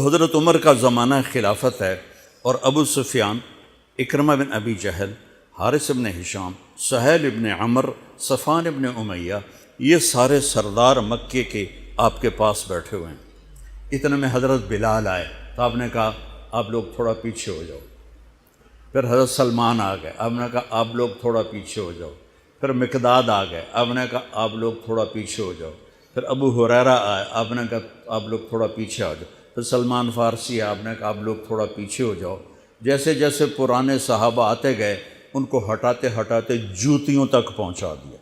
حضرت عمر کا زمانہ خلافت ہے اور ابو سفیان، اکرمہ بن ابی جہل، حارث بن ہشام، سہیل بن عمر، صفوان بن امیہ، یہ سارے سردار مکے کے آپ کے پاس بیٹھے ہوئے ہیں۔ اتنے میں حضرت بلال آئے تو آپ نے کہا آپ لوگ تھوڑا پیچھے ہو جاؤ۔ پھر حضرت سلمان آ گئے، آپ نے کہا آپ لوگ تھوڑا پیچھے ہو جاؤ۔ پھر مقداد آ گئے، آپ نے کہا آپ لوگ تھوڑا پیچھے ہو جاؤ۔ پھر ابو ہریرہ آئے، آپ نے کہا آپ لوگ تھوڑا پیچھے آ جاؤ۔ پھر سلمان فارسی آئے، آپ نے کہا آپ لوگ تھوڑا پیچھے ہو جاؤ۔ جیسے جیسے پرانے صحابہ آتے گئے ان کو ہٹاتے ہٹاتے جوتیوں تک پہنچا دیا،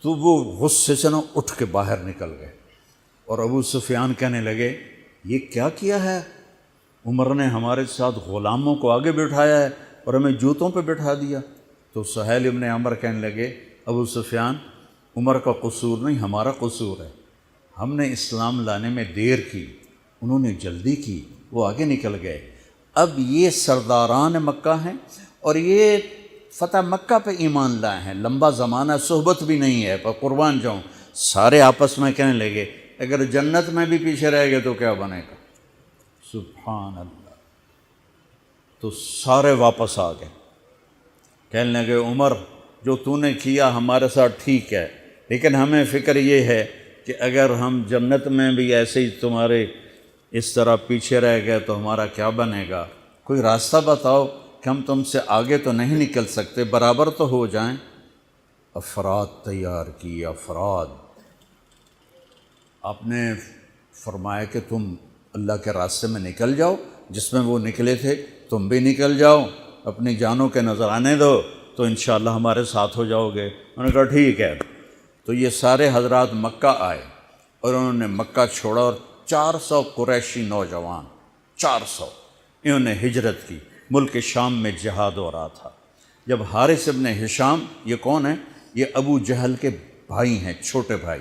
تو وہ غصے سے اٹھ کے باہر نکل گئے۔ اور ابو سفیان کہنے لگے یہ کیا کیا ہے، عمر نے ہمارے ساتھ غلاموں کو آگے بٹھایا ہے اور ہمیں جوتوں پہ بٹھا دیا۔ تو سہیل ابن عمر کہنے لگے ابو سفیان، عمر کا قصور نہیں ہمارا قصور ہے، ہم نے اسلام لانے میں دیر کی، انہوں نے جلدی کی، وہ آگے نکل گئے۔ اب یہ سرداران مکہ ہیں اور یہ فتح مکہ پہ ایمان لائے ہیں، لمبا زمانہ صحبت بھی نہیں ہے، پر قربان جاؤں سارے آپس میں کہنے لگے اگر جنت میں بھی پیچھے رہ گئے تو کیا بنے گا؟ سبحان اللہ۔ تو سارے واپس آ گئے، کہنے لگے عمر جو تو نے کیا ہمارے ساتھ ٹھیک ہے، لیکن ہمیں فکر یہ ہے کہ اگر ہم جنت میں بھی ایسے ہی تمہارے اس طرح پیچھے رہ گئے تو ہمارا کیا بنے گا؟ کوئی راستہ بتاؤ کہ ہم تم سے آگے تو نہیں نکل سکتے، برابر تو ہو جائیں۔ افراد تیار کی، افراد۔ آپ نے فرمایا کہ تم اللہ کے راستے میں نکل جاؤ، جس میں وہ نکلے تھے تم بھی نکل جاؤ، اپنی جانوں کے نذرانے دو تو انشاءاللہ ہمارے ساتھ ہو جاؤ گے۔ انہوں نے کہا ٹھیک ہے۔ تو یہ سارے حضرات مکہ آئے اور انہوں نے مکہ چھوڑا اور 400 قریشی نوجوان، 400 انہوں نے ہجرت کی، ملک شام میں جہاد ہو رہا تھا۔ جب حارث ابن ہشام، یہ کون ہے؟ یہ ابو جہل کے بھائی ہیں، چھوٹے بھائی،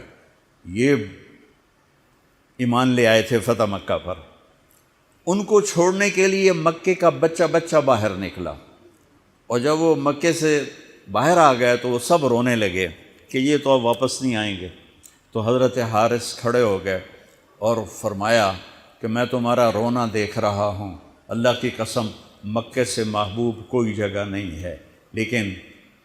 یہ ایمان لے آئے تھے فتح مکہ پر۔ ان کو چھوڑنے کے لیے مکے کا بچہ بچہ باہر نکلا، اور جب وہ مکے سے باہر آ گئے تو وہ سب رونے لگے کہ یہ تو اب واپس نہیں آئیں گے۔ تو حضرت حارث کھڑے ہو گئے اور فرمایا کہ میں تمہارا رونا دیکھ رہا ہوں، اللہ کی قسم مکے سے محبوب کوئی جگہ نہیں ہے، لیکن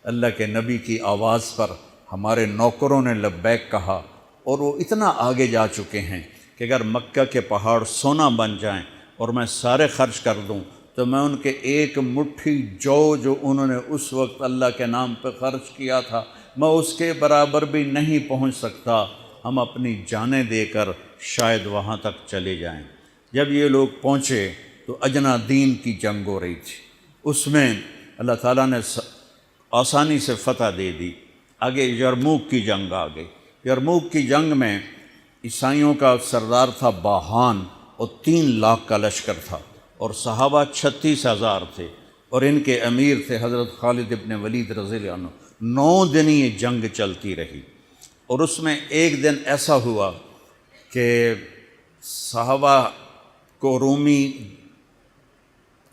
اللہ کے نبی کی آواز پر ہمارے نوکروں نے لبیک کہا اور وہ اتنا آگے جا چکے ہیں کہ اگر مکہ کے پہاڑ سونا بن جائیں اور میں سارے خرچ کر دوں تو میں ان کے ایک مٹھی جو انہوں نے اس وقت اللہ کے نام پہ خرچ کیا تھا میں اس کے برابر بھی نہیں پہنچ سکتا، ہم اپنی جانیں دے کر شاید وہاں تک چلے جائیں۔ جب یہ لوگ پہنچے تو اجنا دین کی جنگ ہو رہی تھی، اس میں اللہ تعالیٰ نے آسانی سے فتح دے دی۔ آگے یرموک کی جنگ آ گئی۔ یرموک کی جنگ میں عیسائیوں کا سردار تھا باہان اور 3 لاکھ کا لشکر تھا، اور صحابہ 36,000 تھے، اور ان کے امیر تھے حضرت خالد ابن ولید رضی اللہ عنہ۔ 9 دن یہ جنگ چلتی رہی، اور اس میں ایک دن ایسا ہوا کہ صحابہ کو رومی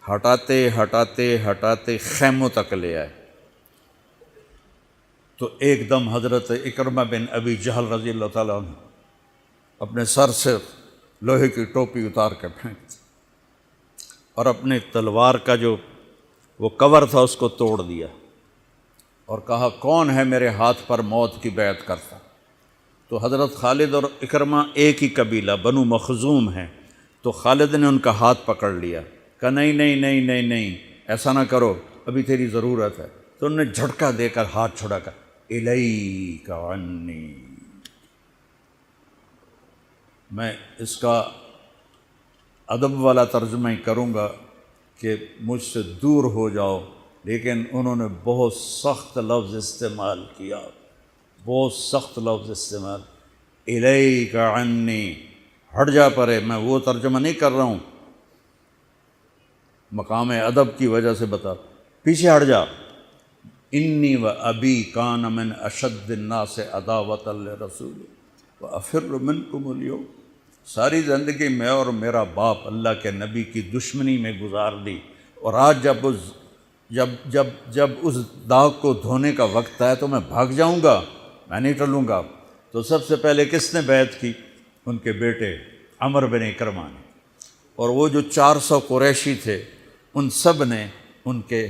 ہٹاتے ہٹاتے ہٹاتے خیموں تک لے آئے۔ تو ایک دم حضرت اکرمہ بن ابی جہل رضی اللہ تعالیٰ عنہ اپنے سر سے لوہے کی ٹوپی اتار کے پھینک دی اور اپنے تلوار کا جو وہ کور تھا اس کو توڑ دیا اور کہا کون ہے میرے ہاتھ پر موت کی بیعت کرتا؟ تو حضرت خالد اور اکرمہ ایک ہی قبیلہ بنو مخزوم ہیں، تو خالد نے ان کا ہاتھ پکڑ لیا، کہا نہیں نہیں نہیں نہیں نہیں ایسا نہ کرو، ابھی تیری ضرورت ہے۔ تو انہوں نے جھٹکا دے کر ہاتھ چھڑا کر الیک عنی، میں اس کا ادب والا ترجمہ ہی کروں گا کہ مجھ سے دور ہو جاؤ، لیکن انہوں نے بہت سخت لفظ استعمال کیا، بہت سخت لفظ استعمال، الیک عنی، ہٹ جا پرے۔ میں وہ ترجمہ نہیں کر رہا ہوں، مقام ادب کی وجہ سے بتا، پیچھے ہٹ جا۔ انی و ابی کان من اشد الناس عداوۃ لرسول وافر منکم اليوم، ساری زندگی میں اور میرا باپ اللہ کے نبی کی دشمنی میں گزار دی، اور آج جب اس داغ کو دھونے کا وقت آئے تو میں بھاگ جاؤں گا، میں نہیں ٹلوں گا۔ تو سب سے پہلے کس نے بیعت کی؟ ان کے بیٹے عمر بن اکرمہ نے، اور وہ جو 400 قریشی تھے ان سب نے ان کے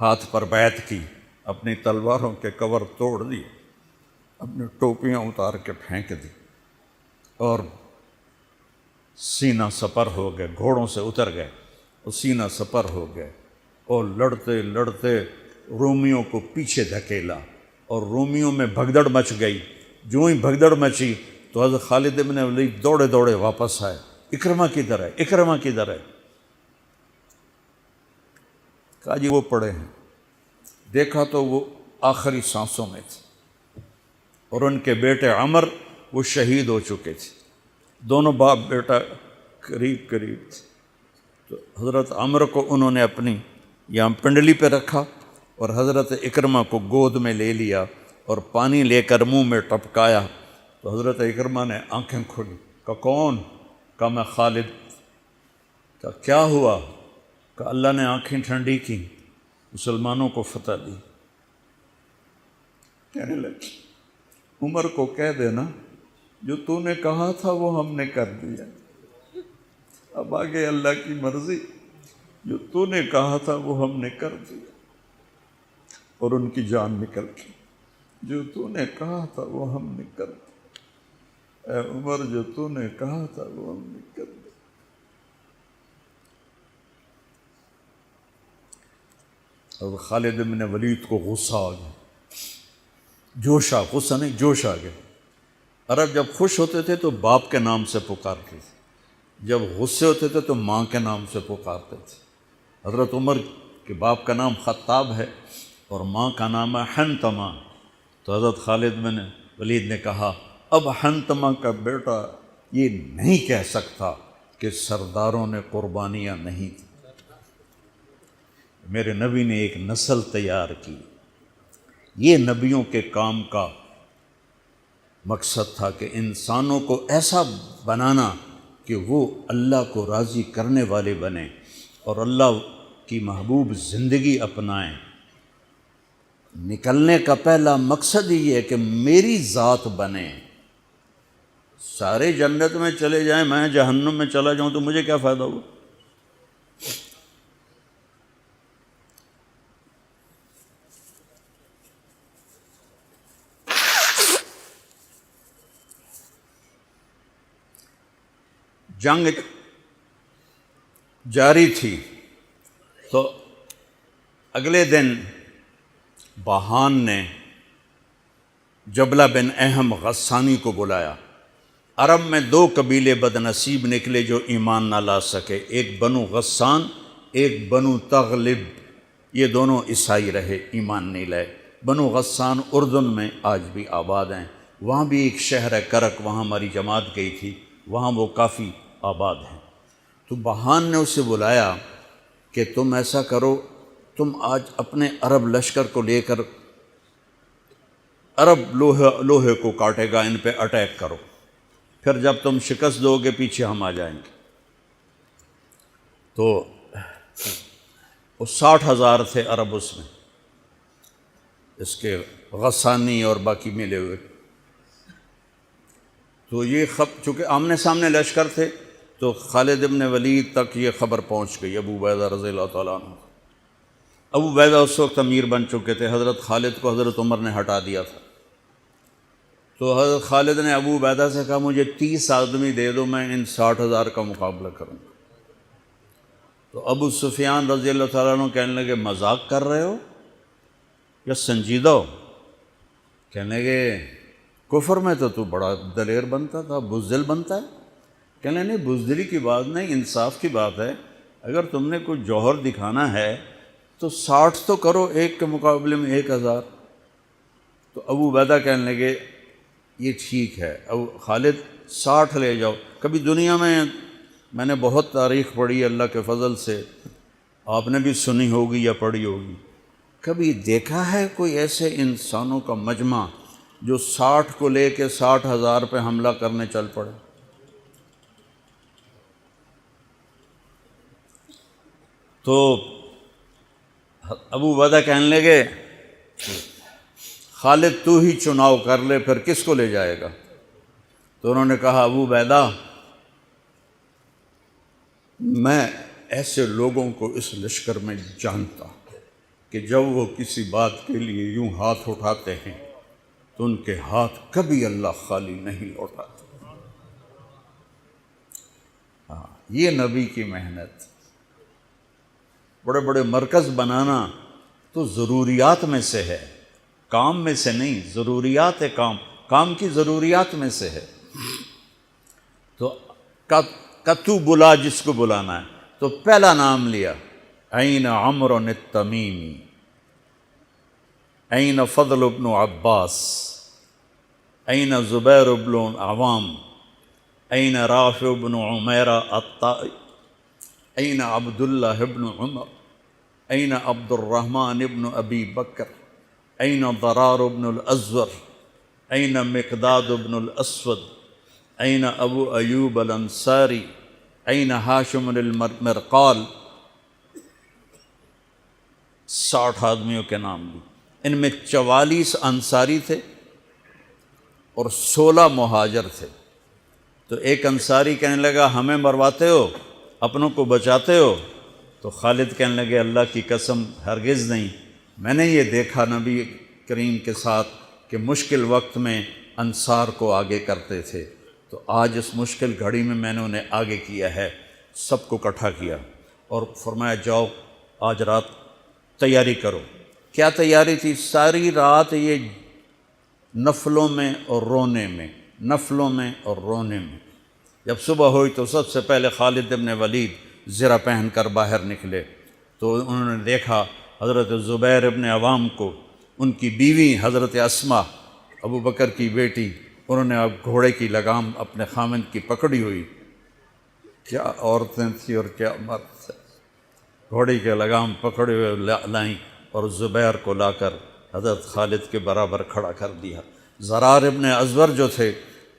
ہاتھ پر بیعت کی، اپنی تلواروں کے کور توڑ دیے، اپنی ٹوپیاں اتار کے پھینک دی، اور سینہ سپر ہو گئے، گھوڑوں سے اتر گئے اور سینہ سپر ہو گئے، اور لڑتے لڑتے رومیوں کو پیچھے دھکیلا، اور رومیوں میں بھگدڑ مچ گئی۔ جو ہی بھگدڑ مچی تو حضرت خالد بن ولید دوڑے دوڑے واپس آئے، اکرمہ کدھر ہے، اکرمہ کدھر ہے؟ کہا جی وہ پڑے ہیں۔ دیکھا تو وہ آخری سانسوں میں تھے، اور ان کے بیٹے عمر وہ شہید ہو چکے تھے، دونوں باپ بیٹا قریب قریب تھے۔ تو حضرت عمر کو انہوں نے اپنی یہاں پنڈلی پہ رکھا، اور حضرت اکرمہ کو گود میں لے لیا اور پانی لے کر منہ میں ٹپکایا۔ تو حضرت اکرمہ نے آنکھیں کھولی، کہا کون؟ کہا میں خالد۔ کہا کیا ہوا؟ کہا اللہ نے آنکھیں ٹھنڈی کی، مسلمانوں کو فتح دی۔ کہنے لگے عمر کو کہہ دینا جو تو نے کہا تھا وہ ہم نے کر دیا، اب آگے اللہ کی مرضی، جو تو نے کہا تھا وہ ہم نے کر دیا۔ اور ان کی جان نکل گئی، جو تو نے کہا تھا وہ ہم نے کر دیا، اے عمر جو تو نے کہا تھا وہ ہم نے کر دیا۔ اور خالد بن ولید کو غصہ آ گیا، جوش آ، غصہ نہیں جوش آ گیا۔ عرب جب خوش ہوتے تھے تو باپ کے نام سے پکارتے تھے، جب غصے ہوتے تھے تو ماں کے نام سے پکارتے تھے۔ حضرت عمر کے باپ کا نام خطاب ہے اور ماں کا نام ہے حنتمہ۔ تو حضرت خالد بن ولید نے کہا اب حنتمہ کا بیٹا یہ نہیں کہہ سکتا کہ سرداروں نے قربانیاں نہیں تھیں۔ میرے نبی نے ایک نسل تیار کی، یہ نبیوں کے کام کا مقصد تھا کہ انسانوں کو ایسا بنانا کہ وہ اللہ کو راضی کرنے والے بنیں اور اللہ کی محبوب زندگی اپنائیں۔ نکلنے کا پہلا مقصد ہی ہے کہ میری ذات بنے، سارے جنت میں چلے جائیں میں جہنم میں چلا جاؤں تو مجھے کیا فائدہ ہوا؟ جنگ جاری تھی تو اگلے دن بہان نے جبلہ بن اہم غسانی کو بلایا۔ عرب میں 2 قبیلے بد نصیب نکلے جو ایمان نہ لا سکے، ایک بنو غسان، ایک بنو تغلب، یہ دونوں عیسائی رہے، ایمان نہیں لائے۔ بنو غسان اردن میں آج بھی آباد ہیں، وہاں بھی ایک شہر ہے کرک، وہاں ہماری جماعت گئی تھی، وہاں وہ کافی آباد ہیں۔ تو بہان نے اسے بلایا کہ تم ایسا کرو، تم آج اپنے عرب لشکر کو لے کر عرب لوہے کو کاٹے گا، ان پہ اٹیک کرو، پھر جب تم شکست دو گے پیچھے ہم آ جائیں گے۔ تو وہ 60,000 تھے عرب اس میں، اس کے غسانی اور باقی ملے ہوئے۔ تو یہ چونکہ آمنے سامنے لشکر تھے تو خالد بن ولید تک یہ خبر پہنچ گئی، ابو عبیدہ رضی اللہ تعالیٰ عنہ۔ ابو عبیدہ اس وقت امیر بن چکے تھے، حضرت خالد کو حضرت عمر نے ہٹا دیا تھا۔ تو حضرت خالد نے ابو عبیدہ سے کہا مجھے 30 آدمی دے دو، میں ان 60,000 کا مقابلہ کروں گا۔ تو ابو سفیان رضی اللہ تعالیٰ عنہ کہنے لگے مذاق کر رہے ہو یا سنجیدہ ہو؟ کہنے لگے کفر میں تو بڑا دلیر بنتا تھا، بزدل بنتا ہے۔ کہنے نہیں، بزدلی کی بات نہیں، انصاف کی بات ہے۔ اگر تم نے کوئی جوہر دکھانا ہے تو 60 تو کرو، ایک کے مقابلے میں 1,000۔ تو ابو عبیدہ کہنے لگے یہ ٹھیک ہے، ابو خالد 60 لے جاؤ۔ کبھی دنیا میں نے بہت تاریخ پڑھی اللہ کے فضل سے، آپ نے بھی سنی ہوگی یا پڑھی ہوگی، کبھی دیکھا ہے کوئی ایسے انسانوں کا مجمع جو 60 کو لے کے 60,000 پہ حملہ کرنے چل پڑے؟ تو ابو عبیدہ کہنے لگے خالد تو ہی چناؤ کر لے، پھر کس کو لے جائے گا؟ تو انہوں نے کہا ابو عبیدہ میں ایسے لوگوں کو اس لشکر میں جانتا ہوں کہ جب وہ کسی بات کے لیے یوں ہاتھ اٹھاتے ہیں تو ان کے ہاتھ کبھی اللہ خالی نہیں لوٹاتے۔ ہاں، یہ نبی کی محنت۔ بڑے بڑے مرکز بنانا تو ضروریات میں سے ہے، کام میں سے نہیں، ضروریات ہے، کام کی ضروریات میں سے ہے۔ تو تو بلا جس کو بلانا ہے، تو پہلا نام لیا، این عمرو التمیمی، این فضل بن عباس، این زبیر بن عوام، این رافع بن عمیرہ الطائی، این عبداللہ بن عمر، این عبد الرحمن بن ابی بکر، این ضرار بن الازور، این مقداد بن الاسود، این ابو ایوب الانصاری، این ہاشم المرقال۔ 60 آدمیوں کے نام لی۔ ان میں 44 انصاری تھے اور 16 مہاجر تھے۔ تو ایک انصاری کہنے لگا ہمیں مرواتے ہو، اپنوں کو بچاتے ہو؟ تو خالد کہنے لگے اللہ کی قسم ہرگز نہیں، میں نے یہ دیکھا نبی کریم کے ساتھ کہ مشکل وقت میں انصار کو آگے کرتے تھے، تو آج اس مشکل گھڑی میں نے انہیں آگے کیا ہے۔ سب کو اکٹھا کیا اور فرمایا جاؤ آج رات تیاری کرو۔ کیا تیاری تھی؟ ساری رات یہ نفلوں میں اور رونے میں، نفلوں میں اور رونے میں۔ جب صبح ہوئی تو سب سے پہلے خالد بن ولید زرہ پہن کر باہر نکلے، تو انہوں نے دیکھا حضرت زبیر بن عوام کو، ان کی بیوی حضرت اسماء ابو بکر کی بیٹی، انہوں نے اب گھوڑے کی لگام اپنے خامند کی پکڑی ہوئی۔ کیا عورتیں تھیں اور کیا مرد تھے، گھوڑے کی لگام پکڑے ہوئے لائیں اور زبیر کو لا کر حضرت خالد کے برابر کھڑا کر دیا۔ ضرار ابن ازور جو تھے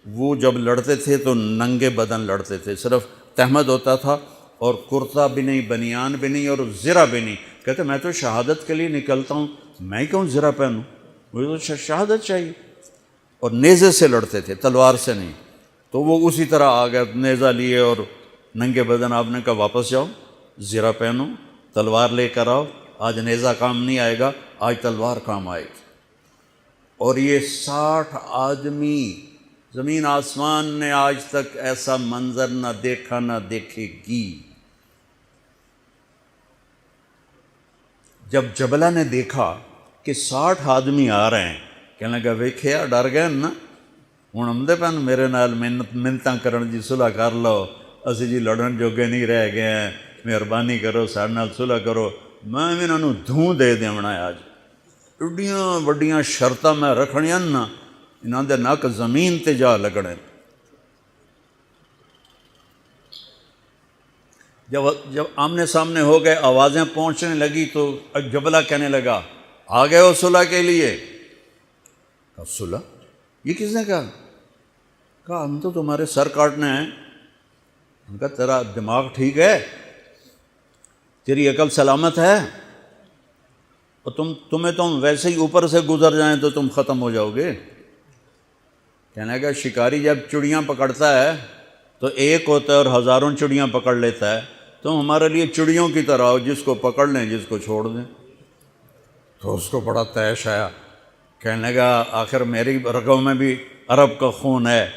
وہ جب لڑتے تھے تو ننگے بدن لڑتے تھے، صرف تہمد ہوتا تھا اور کرتا بھی نہیں، بنیان بھی نہیں اور زرہ بھی نہیں۔ کہتے میں تو شہادت کے لیے نکلتا ہوں، میں کیوں زرہ پہنوں، مجھے تو شہادت چاہیے۔ اور نیزے سے لڑتے تھے، تلوار سے نہیں۔ تو وہ اسی طرح آ گئے، نیزہ لیے اور ننگے بدن۔ آپ نے کہا واپس جاؤ، زرہ پہنو، تلوار لے کر آؤ، آج نیزہ کام نہیں آئے گا، آج تلوار کام آئے گی۔ اور یہ 60 آدمی، زمین آسمان نے آج تک ایسا منظر نہ دیکھا نہ دیکھے گی۔ جب جبلہ نے دیکھا کہ 60 آدمی آ رہے ہیں، کہنے لگا ویکھیا ڈر گئے نا، ہوں آمدے پن میرے نال منتاں کرن جی صلح کر لو، اسی جی لڑن جوگے نہیں رہ گئے ہیں، مہربانی کرو ساڈے نال صلح کرو، میں بھی انہوں دھوں دے دیونا ہے۔ آج ایڈیاں وڈیاں شرطاں میں رکھنیاں نا، انہاں دے نک زمین تے جا لگنے۔ جب آمنے سامنے ہو گئے، آوازیں پہنچنے لگی تو جبلہ کہنے لگا آ گئے ہو صلح کے لیے؟ کہا صلح؟ یہ کس نے کہا؟ کہا ہم تو تمہارے سر کاٹنے ہیں۔ ان کا تیرا دماغ ٹھیک ہے، تیری عقل سلامت ہے، اور تمہیں تم ویسے ہی اوپر سے گزر جائیں تو تم ختم ہو جاؤ گے۔ کہنے لگا شکاری جب چڑیاں پکڑتا ہے تو ایک ہوتا ہے اور ہزاروں چڑیاں پکڑ لیتا ہے، تم ہمارے لیے چڑیوں کی طرح ہو، جس کو پکڑ لیں جس کو چھوڑ دیں۔ تو اس کو بڑا طیش آیا، کہنے لگا آخر میری رگوں میں بھی عرب کا خون ہے،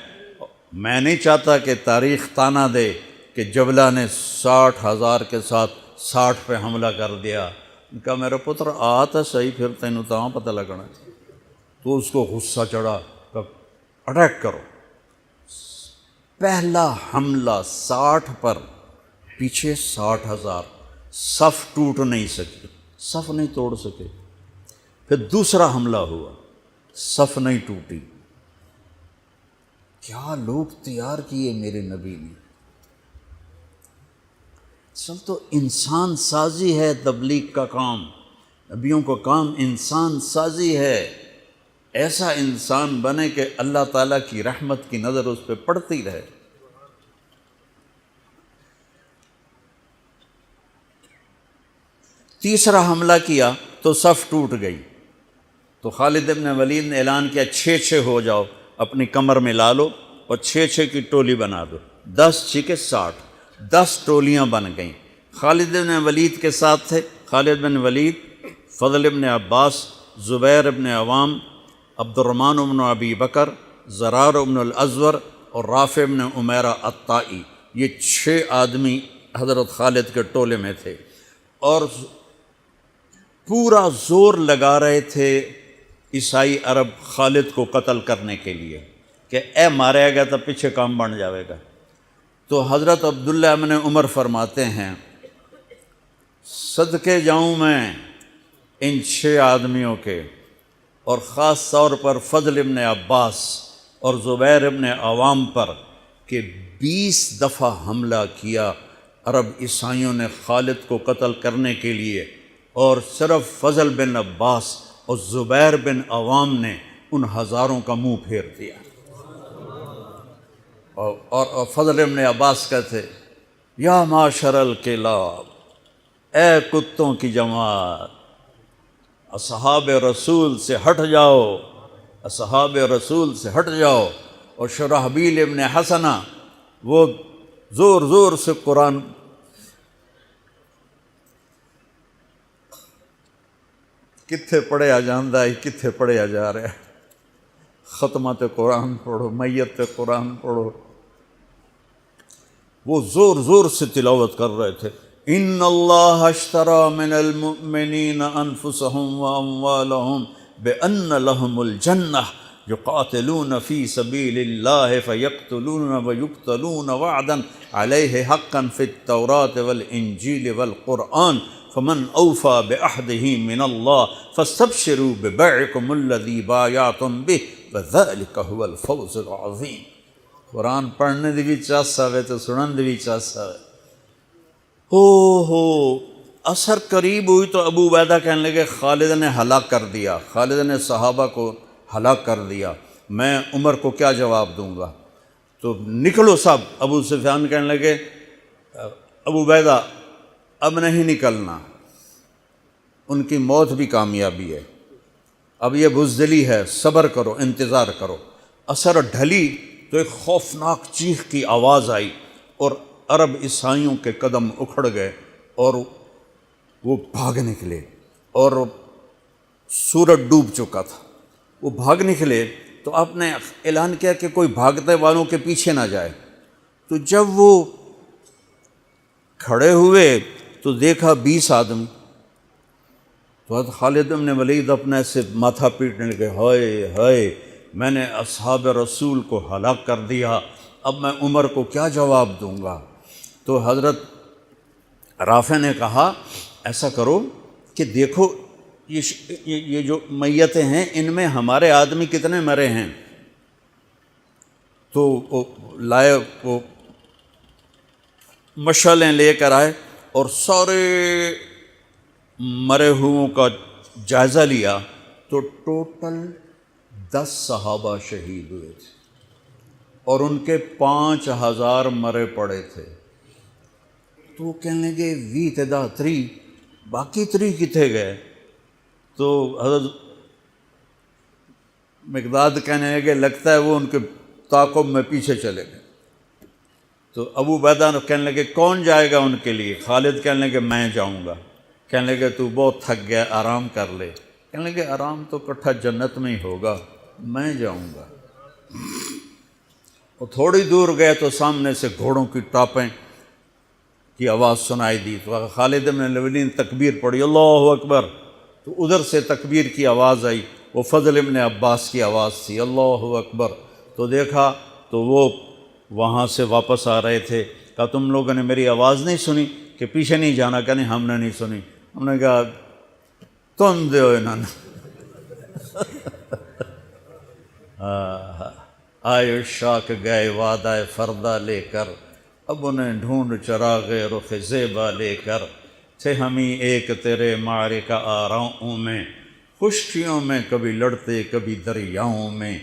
میں نہیں چاہتا کہ تاریخ تانا دے کہ جبلہ نے 60,000 کے ساتھ 60 پہ حملہ کر دیا۔ ان کا میرا پتر آ تو صحیح، پھر تینوں تاں پتہ لگنا۔ تو اس کو غصہ چڑھا، کہ اٹیک کرو۔ پہلا حملہ 60 پر، پیچھے 60,000، صف ٹوٹ نہیں سکی، صف نہیں توڑ سکے۔ پھر دوسرا حملہ ہوا، صف نہیں ٹوٹی۔ کیا لوگ تیار کیے میرے نبی نے۔ اصل تو انسان سازی ہے تبلیغ کا کام، نبیوں کا کام انسان سازی ہے۔ ایسا انسان بنے کہ اللہ تعالیٰ کی رحمت کی نظر اس پہ پڑتی رہے۔ تیسرا حملہ کیا تو صف ٹوٹ گئی، تو خالد بن ولید نے اعلان کیا 6 ہو جاؤ، اپنی کمر میں لا لو اور 6 کی ٹولی بنا دو، 10 6 60۔ 10 ٹولیاں بن گئیں۔ خالد بن ولید کے ساتھ تھے خالد بن ولید، فضل بن عباس، زبیر بن عوام، عبد الرحمن بن ابی بکر، زرار بن الازور اور رافع بن عمیرہ الطائی۔ یہ 6 آدمی حضرت خالد کے ٹولے میں تھے، اور پورا زور لگا رہے تھے عیسائی عرب خالد کو قتل کرنے کے لیے کہ اے ماریا گیا تو پیچھے کام بن جاوے گا۔ تو حضرت عبداللہ بن عمر فرماتے ہیں صدقے جاؤں میں ان 6 آدمیوں کے، اور خاص طور پر فضل بن عباس اور زبیر بن عوام پر، کہ 20 دفعہ حملہ کیا عرب عیسائیوں نے خالد کو قتل کرنے کے لیے، اور صرف فضل بن عباس اور زبیر بن عوام نے ان ہزاروں کا منہ پھیر دیا۔ اور فضل بن عباس کہتے یا معاشر الکلاب، اے کتوں کی جماعت، اصحاب رسول سے ہٹ جاؤ، اصحاب رسول سے ہٹ جاؤ۔ اور شرحبیل ابن حسنہ وہ زور زور سے قرآن کتھے پڑھیا جاندہ ہے، کتھے پڑھیا جا رہا ہے، ختمات قرآن پڑھو، میت قرآن پڑھو، وہ زور زور سے تلاوت کر رہے تھے۔ ان اللہ اشتری من المؤمنین انفسهم واموالهم بان لهم الجنہ یقاتلون فی سبیل اللہ فیقتلون ویقتلون وعدا علیہ حقا فی التوراة والانجیل والقرآن فمن اوفى بعہدہ من اللہ فاستبشروا ببیعکم الذی بایعتم بہ وذلک هو الفوز العظیم۔ قرآن پڑھنے دی بھی چاس آوے تو سنن دی بھی چاس آوے۔ ہو اثر قریب ہوئی تو ابو عبیدہ کہنے لگے خالد نے ہلاک کر دیا، خالد نے صحابہ کو ہلاک کر دیا، میں عمر کو کیا جواب دوں گا؟ تو نکلو سب۔ ابو سفیان کہنے لگے ابو عبیدہ اب نہیں نکلنا، ان کی موت بھی کامیابی ہے، اب یہ بزدلی ہے، صبر کرو، انتظار کرو۔ اثر ڈھلی تو ایک خوفناک چیخ کی آواز آئی، اور عرب عیسائیوں کے قدم اکھڑ گئے، اور وہ بھاگ نکلے، اور سورج ڈوب چکا تھا، وہ بھاگ نکلے۔ تو آپ نے اعلان کیا کہ کوئی بھاگتے والوں کے پیچھے نہ جائے۔ تو جب وہ کھڑے ہوئے تو دیکھا 20 آدمی۔ تو حضرت خالد بن ولید اپنے سے ماتھا پیٹنے لگے، ہائے ہائے، میں نے اصحاب رسول کو ہلاک کر دیا، اب میں عمر کو کیا جواب دوں گا؟ تو حضرت رافع نے کہا ایسا کرو کہ دیکھو یہ جو میتیں ہیں ان میں ہمارے آدمی کتنے مرے ہیں؟ تو وہ لائے، وہ مشعلیں لے کر آئے اور سارے مرے ہوئوں کا جائزہ لیا، تو ٹوٹل 10 صحابہ شہید ہوئے تھے، اور ان کے 5000 مرے پڑے تھے۔ تو وہ کہنے لگے وی تدا 3 باقی 3 کتنے گئے؟ تو حضرت مقداد کہنے لگے لگتا ہے وہ ان کے تعاقب میں پیچھے چلے گئے۔ تو ابو عبیدہ کہنے لگے کون جائے گا ان کے لیے؟ خالد کہنے لگے میں جاؤں گا۔ کہنے لگے تو بہت تھک گیا، آرام کر لے۔ کہنے لگے آرام تو کٹھا جنت میں ہی ہوگا، میں جاؤں گا۔ وہ تھوڑی دور گئے تو سامنے سے گھوڑوں کی ٹاپیں کی آواز سنائی دی، تو خالد بن ولید نے تکبیر پڑھی، اللہ اکبر۔ تو ادھر سے تکبیر کی آواز آئی، وہ فضل بن عباس کی آواز تھی، اللہ اکبر۔ تو دیکھا تو وہ وہاں سے واپس آ رہے تھے۔ کہا تم لوگوں نے میری آواز نہیں سنی کہ پیچھے نہیں جانا؟ کہ نہیں ہم نے نہیں سنی۔ ہم نے کہا تم دے انہوں نے آئے شاک گئے وعدہ فردہ لے کر، اب انہیں ڈھونڈ چراغ رخ زیبا لے کر، تھے ہمیں ایک تیرے معرکہ آراؤں میں، خشکیوں میں کبھی لڑتے کبھی دریاؤں میں،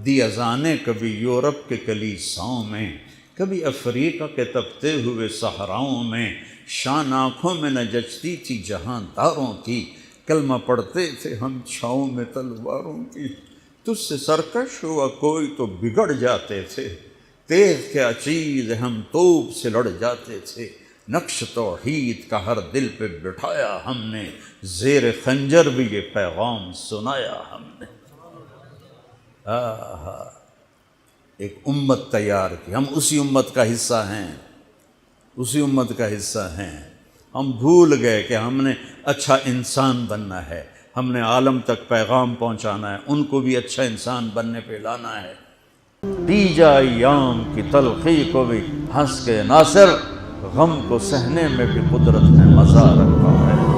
دی اذانیں کبھی یورپ کے کلیساؤں میں، کبھی افریقہ کے تپتے ہوئے صحراؤں میں، شان آنکھوں میں نہ جچتی تھی جہانداروں کی، کلمہ پڑھتے تھے ہم چھاؤں میں تلواروں کی، تجھ سے سرکش ہوا کوئی تو بگڑ جاتے تھے، تیغ کے چیز ہم توپ سے لڑ جاتے تھے، نقش توحید کا ہر دل پہ بٹھایا ہم نے، زیر خنجر بھی یہ پیغام سنایا ہم نے۔ ایک امت تیار کی، ہم اسی امت کا حصہ ہیں، اسی امت کا حصہ ہیں۔ ہم بھول گئے کہ ہم نے اچھا انسان بننا ہے، ہم نے عالم تک پیغام پہنچانا ہے، ان کو بھی اچھا انسان بننے پہ لانا ہے۔ پی جا ایام کی تلخی کو بھی ہنس کے ناصر، غم کو سہنے میں بھی قدرت نے مزہ رکھا ہے۔